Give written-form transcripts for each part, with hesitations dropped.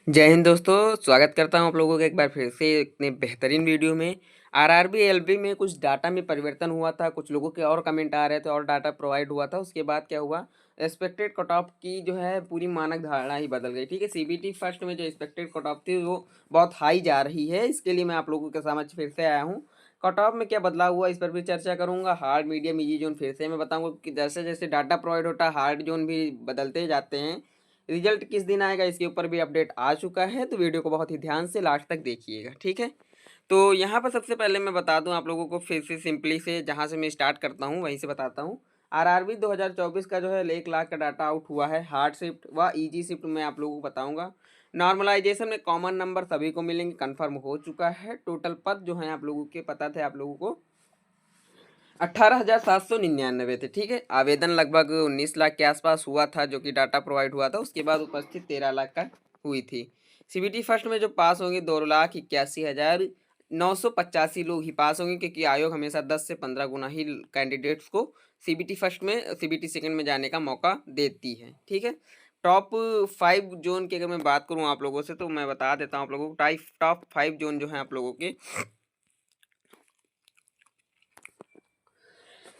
जय हिंद दोस्तों, स्वागत करता हूं आप लोगों का एक बार फिर से इतने बेहतरीन वीडियो में। आरआरबी एलबी में कुछ डाटा में परिवर्तन हुआ था, कुछ लोगों के और कमेंट आ रहे थे और डाटा प्रोवाइड हुआ था। उसके बाद क्या हुआ, एक्सपेक्टेड कट ऑफ की जो है पूरी मानक धारणा ही बदल गई। ठीक है, सीबीटी फर्स्ट में जो एक्सपेक्टेड कट ऑफ थी वो बहुत हाई जा रही है। इसके लिए मैं आप लोगों के समझ फिर से आया हूँ। कट ऑफ में क्या बदलाव हुआ इस पर भी चर्चा करूंगा। हार्ड, मीडियम, इजी जोन फिर से मैं बताऊंगा कि जैसे जैसे डाटा प्रोवाइड होता है हार्ड जोन भी बदलते जाते हैं। रिजल्ट किस दिन आएगा इसके ऊपर भी अपडेट आ चुका है, तो वीडियो को बहुत ही ध्यान से लास्ट तक देखिएगा। ठीक है, तो यहाँ पर सबसे पहले मैं बता दूं आप लोगों को फिर से सिंपली से, जहाँ से मैं स्टार्ट करता हूँ वहीं से बताता हूँ। आरआरबी 2024 का जो है 1 लाख का डाटा आउट हुआ है। हार्ड शिफ्ट व इजी शिफ्ट में आप लोगों को बताऊंगा। नॉर्मलाइजेशन में कॉमन नंबर सभी को मिलेंगे, कन्फर्म हो चुका है। टोटल पद जो है आप लोगों के पता थे आप लोगों को 18,799 थे। ठीक है, आवेदन लगभग 19 लाख के आसपास हुआ था जो कि डाटा प्रोवाइड हुआ था। उसके बाद उपस्थित 13 लाख का हुई थी। सीबीटी फर्स्ट में जो पास होंगे 2,81,985 लोग ही पास होंगे, क्योंकि आयोग हमेशा 10 से 15 गुना ही कैंडिडेट्स को सीबीटी फर्स्ट में सीबीटी सेकंड में जाने का मौका देती है। ठीक है, टॉप 5 जोन की अगर मैं बात करूं आप लोगों से, तो मैं बता देता हूं आप लोगों को। टॉप 5 जोन जो है आप लोगों के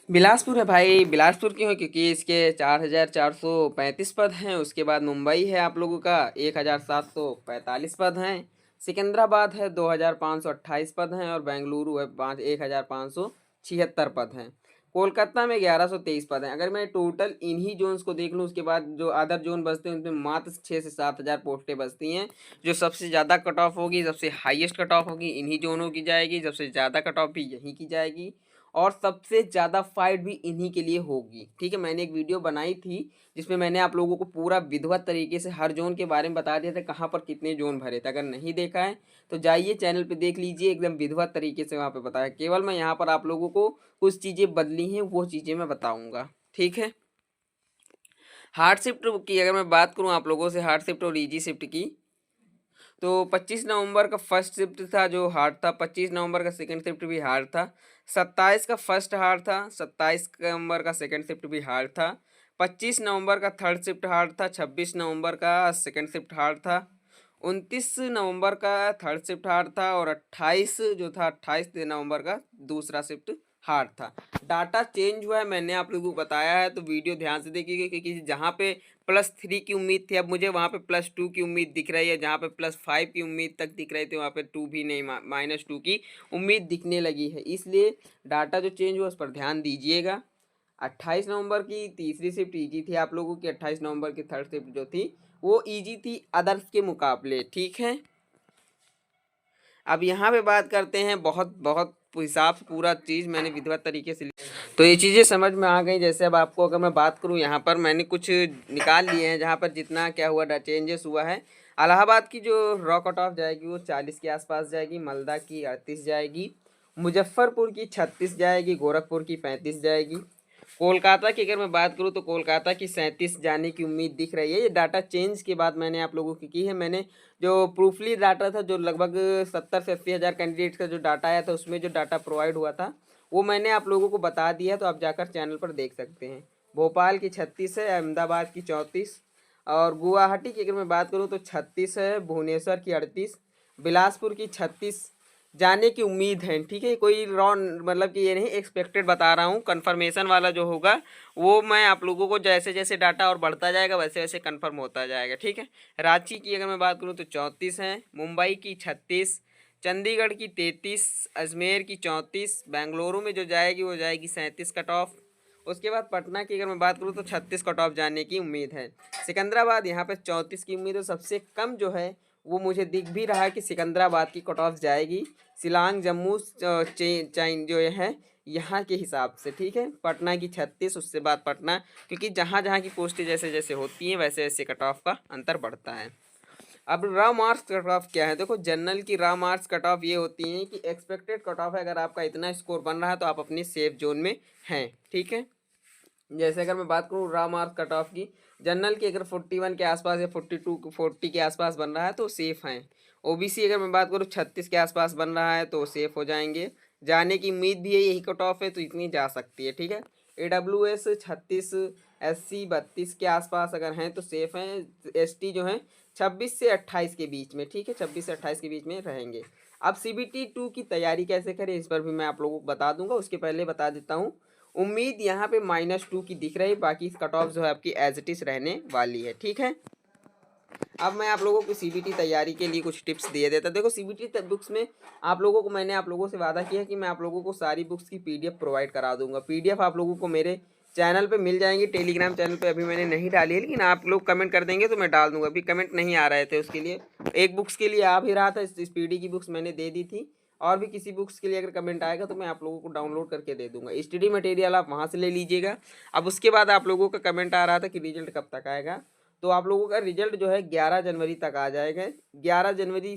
बिलासपुर है भाई। बिलासपुर क्यों है, क्योंकि इसके 4,435 पद हैं। उसके बाद मुंबई है आप लोगों का 1,745 पद हैं। सिकंदराबाद है 2,528 पद हैं। और बेंगलुरु है 1,576 पद हैं। कोलकाता में 1,123 पद हैं। अगर मैं टोटल इन्हीं जोन्स को देख लूँ, उसके बाद जो अदर जोन बचते हैं उनमें मात्र 6 से 7 हज़ार पोस्टें बचती हैं। जो सबसे ज़्यादा कट ऑफ होगी, सबसे हाईएस्ट कट ऑफ होगी इन्हीं जोनों की जाएगी। सबसे ज़्यादा कट ऑफ भी यहीं की जाएगी और सबसे ज़्यादा फाइट भी इन्हीं के लिए होगी। ठीक है, मैंने एक वीडियो बनाई थी जिसमें मैंने आप लोगों को पूरा विधिवत तरीके से हर जोन के बारे में बता दिया था, कहाँ पर कितने जोन भरे थे। अगर नहीं देखा है तो जाइए चैनल पे देख लीजिए, एकदम विधिवत तरीके से वहाँ पे बताया। केवल मैं यहाँ पर आप लोगों को कुछ चीज़ें बदली हैं वो चीज़ें मैं बताऊँगा। ठीक है, हार्ड शिफ्ट की अगर मैं बात करूँ आप लोगों से, हार्ड शिफ्ट और ईजी शिफ्ट की, तो 25 नवंबर का फर्स्ट शिफ्ट था जो हार्ड था। 25 नवंबर का सेकंड शिफ्ट भी हार्ड था। 27 का फर्स्ट हार्ड था। 27 नवंबर का सेकंड शिफ्ट भी हार्ड था। 25 नवंबर का थर्ड शिफ्ट हार्ड था। 26 नवंबर का सेकंड शिफ्ट हार्ड था। 29 नवंबर का थर्ड शिफ्ट हार्ड था। और 28 जो था 28 नवंबर का दूसरा शिफ्ट हार्ड था। डाटा चेंज हुआ है, मैंने आप लोगों को बताया है, तो वीडियो ध्यान से देखिएगा, क्योंकि जहाँ पे +3 की उम्मीद थी अब मुझे वहाँ पे +2 की उम्मीद दिख रही है। जहाँ पे +5 की उम्मीद तक दिख रही थी वहाँ पे 2 भी नहीं, -2 की उम्मीद दिखने लगी है। इसलिए डाटा जो चेंज हुआ उस पर ध्यान दीजिएगा। 28 नवंबर की तीसरी शिफ्ट ईजी थी आप लोगों की। 28 नवंबर की थर्ड शिफ्ट जो थी वो ईजी थी अदर्स के मुकाबले। ठीक है, अब यहाँ पे बात करते हैं, बहुत बहुत हिसाब से पूरा चीज़ मैंने विधिवत तरीके से तो ये चीज़ें समझ में आ गई। जैसे अब आपको अगर मैं बात करूँ, यहाँ पर मैंने कुछ निकाल लिए हैं जहाँ पर जितना क्या हुआ चेंजेस हुआ है। इलाहाबाद की जो रॉ कट ऑफ जाएगी वो 40 के आसपास जाएगी। मालदा की 38 जाएगी। मुजफ्फरपुर की 36 जाएगी। गोरखपुर की 35 जाएगी। कोलकाता की अगर मैं बात करूँ तो कोलकाता की 37 जाने की उम्मीद दिख रही है। ये डाटा चेंज के बाद मैंने आप लोगों की है। मैंने जो प्रूफली डाटा था, जो लगभग 70 से 80 हज़ार कैंडिडेट्स का जो डाटा आया था, उसमें जो डाटा प्रोवाइड हुआ था वो मैंने आप लोगों को बता दिया, तो आप जाकर चैनल पर देख सकते हैं। भोपाल की 36 है। अहमदाबाद की 34। और गुवाहाटी की अगर मैं बात करूँ तो 36 है। भुवनेश्वर की 38। बिलासपुर की 36 जाने की उम्मीद है। ठीक है, कोई रॉन्ग मतलब कि ये नहीं एक्सपेक्टेड बता रहा हूँ। कन्फर्मेशन वाला जो होगा वो मैं आप लोगों को जैसे जैसे डाटा और बढ़ता जाएगा वैसे वैसे कन्फर्म होता जाएगा। ठीक है, रांची की अगर मैं बात करूँ तो 34 है। मुंबई की 36। चंडीगढ़ की 33। अजमेर की 34। बेंगलुरु में जो जाएगी वो जाएगी 37 कट ऑफ। उसके बाद पटना की अगर मैं बात करूँ तो 36 कट ऑफ जाने की उम्मीद है। सिकंदराबाद यहाँ पे 34 की उम्मीद है। सबसे कम जो है वो मुझे दिख भी रहा है कि सिकंदराबाद की कट ऑफ जाएगी। शिलांग, जम्मू, चाइन जो है यहाँ के हिसाब से। ठीक है, पटना की 36, उससे बाद पटना, क्योंकि जहाँ जहाँ की पोस्टें जैसे जैसे होती हैं वैसे वैसे कट ऑफ का अंतर बढ़ता है। अब रॉ मार्क्स कट ऑफ क्या है, देखो जनरल की रॉ मार्क्स कट ऑफ ये होती हैं कि एक्सपेक्टेड कट ऑफ है, अगर आपका इतना स्कोर बन रहा है तो आप अपनी सेफ जोन में हैं। ठीक है, जैसे अगर मैं बात करूँ रॉ मार्क्स कट ऑफ की, जनरल की अगर 41 के आसपास या 42 40 के आसपास बन रहा है तो सेफ हैं। ओबीसी अगर मैं बात करूँ 36 के आसपास बन रहा है तो सेफ हो जाएंगे। जाने की उम्मीद भी है, यही कट ऑफ है तो इतनी जा सकती है। ठीक है, AWS 36 SC 32 के आसपास अगर हैं तो सेफ हैं। ST जो हैं 26 से 28 के बीच में, ठीक है, 26 से 28 के बीच में रहेंगे। अब CBT 2 की तैयारी कैसे करें इस पर भी मैं आप लोगों को बता दूंगा। उसके पहले बता देता हूँ, उम्मीद यहाँ पे -2 की दिख रही, बाकी कट ऑफ जो है आपकी एज इट इज रहने वाली है, ठीक है। अब मैं आप लोगों को CBT तैयारी के लिए कुछ टिप्स दे देता। देखो CBT बुक्स में आप लोगों को, मैंने आप लोगों से वादा किया कि मैं आप लोगों को सारी बुक्स की PDF प्रोवाइड करा दूंगा। PDF आप लोगों को मेरे चैनल पे मिल जाएंगी, टेलीग्राम चैनल पे अभी मैंने नहीं डाली है, लेकिन आप लोग कमेंट कर देंगे तो मैं डाल दूंगा। अभी कमेंट नहीं आ रहे थे, उसके लिए एक बुक्स के लिए आ भी रहा था, इस PD की बुक्स मैंने दे दी थी, और भी किसी बुक्स के लिए अगर कमेंट आएगा तो मैं आप लोगों को डाउनलोड करके दे दूंगा। स्टडी मटेरियल आप वहाँ से ले लीजिएगा। अब उसके बाद आप लोगों का कमेंट आ रहा था कि रिजल्ट कब तक आएगा, तो आप लोगों का रिजल्ट जो है 11 जनवरी तक आ जाएगा। 11 जनवरी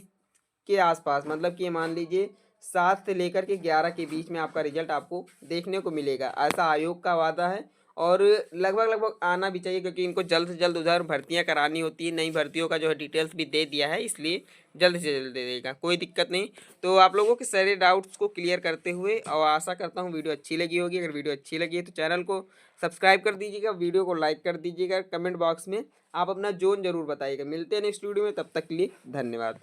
के आसपास, मतलब कि मान लीजिए 7 से लेकर के 11 के बीच में आपका रिजल्ट आपको देखने को मिलेगा, ऐसा आयोग का वादा है। और लगभग लगभग आना भी चाहिए, क्योंकि इनको जल्द से जल्द उधर भर्तियां करानी होती है। नई भर्तियों का जो है डिटेल्स भी दे दिया है, इसलिए जल्द से जल्द दे देगा, कोई दिक्कत नहीं। तो आप लोगों के सारे डाउट्स को क्लियर करते हुए, और आशा करता हूँ वीडियो अच्छी लगी होगी। अगर वीडियो अच्छी लगी है तो चैनल को सब्सक्राइब कर दीजिएगा, वीडियो को लाइक कर दीजिएगा, कमेंट बॉक्स में आप अपना जोन जरूर बताइएगा। मिलते हैं नेक्स्ट वीडियो में, तब तक के लिए धन्यवाद।